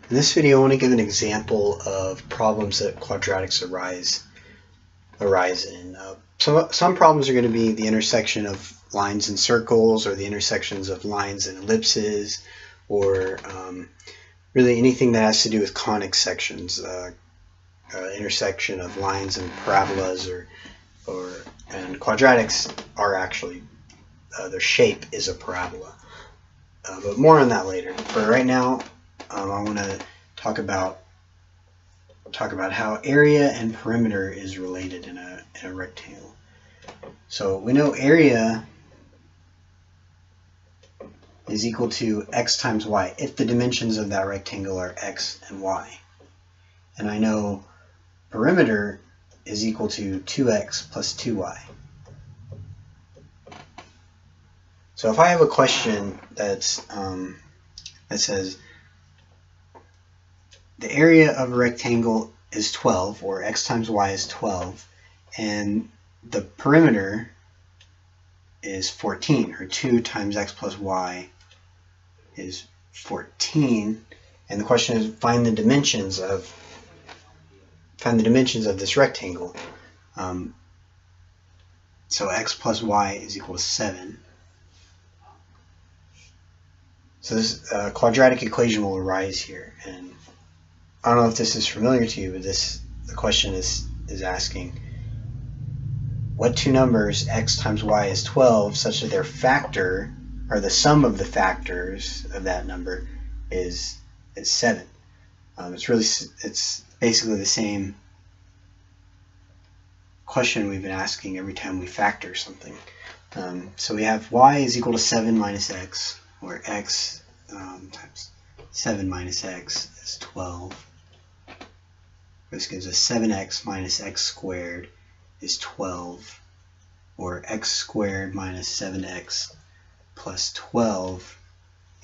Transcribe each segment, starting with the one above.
In this video, I want to give an example of problems that quadratics arise in. Some problems are going to be the intersection of lines and circles, or the intersections of lines and ellipses, or really anything that has to do with conic sections, intersection of lines and parabolas, and quadratics are actually their shape is a parabola. But more on that later. For right now, I want to talk about how area and perimeter is related in a rectangle. So we know area is equal to x times y if the dimensions of that rectangle are x and y. And I know perimeter is equal to 2x plus 2y. So if I have a question that says the area of a rectangle is 12, or x times y is 12, and the perimeter is 14, or 2 times x plus y is 14, and the question is find the dimensions of this rectangle. So x plus y is equal to 7. So this quadratic equation will arise here, and I don't know if this is familiar to you, but the question is asking what two numbers x times y is 12 such that their factor, or the sum of the factors of that number, is 7. It's basically the same question we've been asking every time we factor something. So we have y is equal to 7 minus x, where x times 7 minus x is 12. This gives us 7x minus x squared is 12, or x squared minus 7x plus 12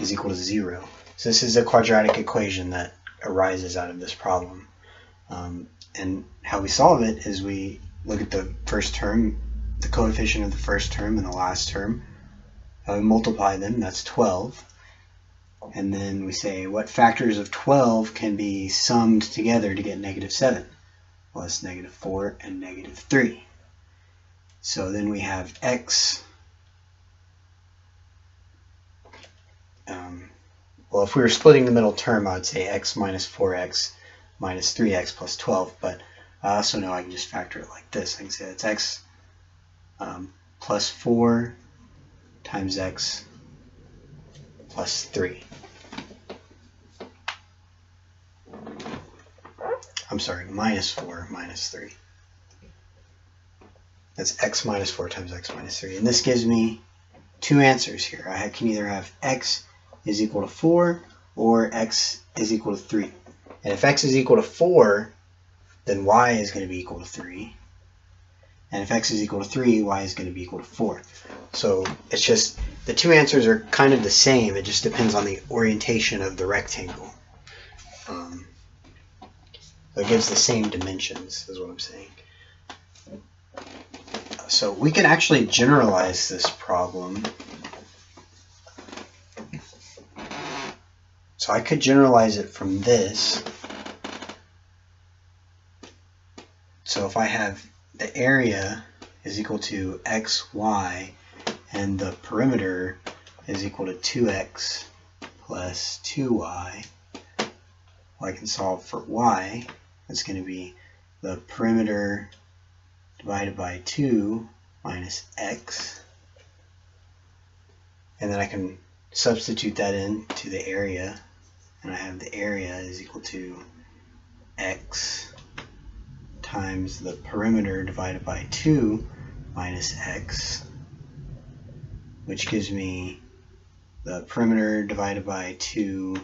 is equal to 0. So this is a quadratic equation that arises out of this problem. And how we solve it is we look at the first term, the coefficient of the first term and the last term. We multiply them, that's 12. And then we say what factors of 12 can be summed together to get negative 7? Well, it's negative 4 and negative 3. So then we have x. Well, if we were splitting the middle term, I would say x minus 4x minus 3x plus 12. But I also know I can just factor it like this. I can say that's x plus 4 times x plus 3. I'm sorry, minus 4 minus 3. That's x minus 4 times x minus 3. And this gives me two answers here. I can either have x is equal to 4 or x is equal to 3. And if x is equal to 4, then y is going to be equal to 3. And if x is equal to 3, y is going to be equal to 4. So it's just, the two answers are kind of the same. It just depends on the orientation of the rectangle. It gives the same dimensions, is what I'm saying. So we can actually generalize this problem. So I could generalize it from this. So if I have the area is equal to xy and the perimeter is equal to 2x plus 2y, well, I can solve for y. That's going to be the perimeter divided by 2 minus x. And then I can substitute that into the area. And I have the area is equal to x times the perimeter divided by 2 minus x, which gives me the perimeter divided by 2x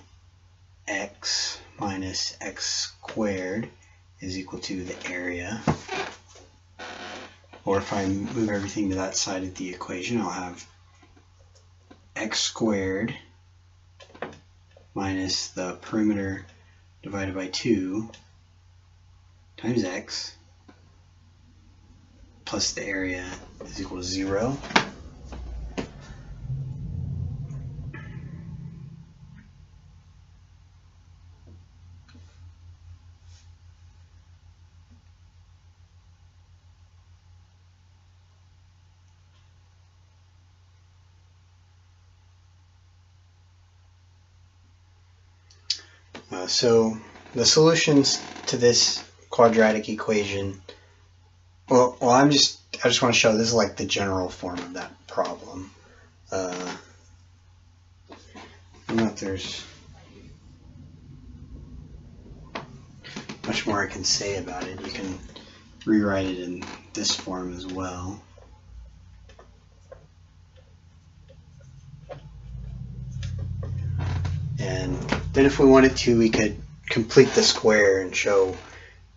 minus x squared is equal to the area. Or if I move everything to that side of the equation, I'll have x squared minus the perimeter divided by 2 times x plus the area is equal to 0. So the solutions to this quadratic equation, I just want to show this is like the general form of that problem. I don't know if there's much more I can say about it. You can rewrite it in this form as well. And then if we wanted to, we could complete the square and show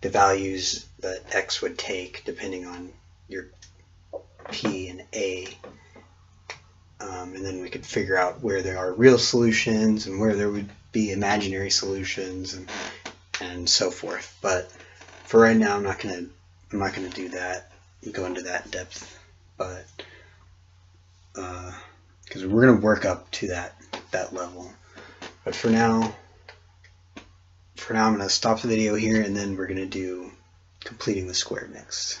the values that x would take depending on your p and a. And then we could figure out where there are real solutions and where there would be imaginary solutions and so forth. But for right now, I'm not gonna do that and go into that depth. But because we're gonna work up to that level. But for now I'm gonna stop the video here, and then we're gonna do completing the square next.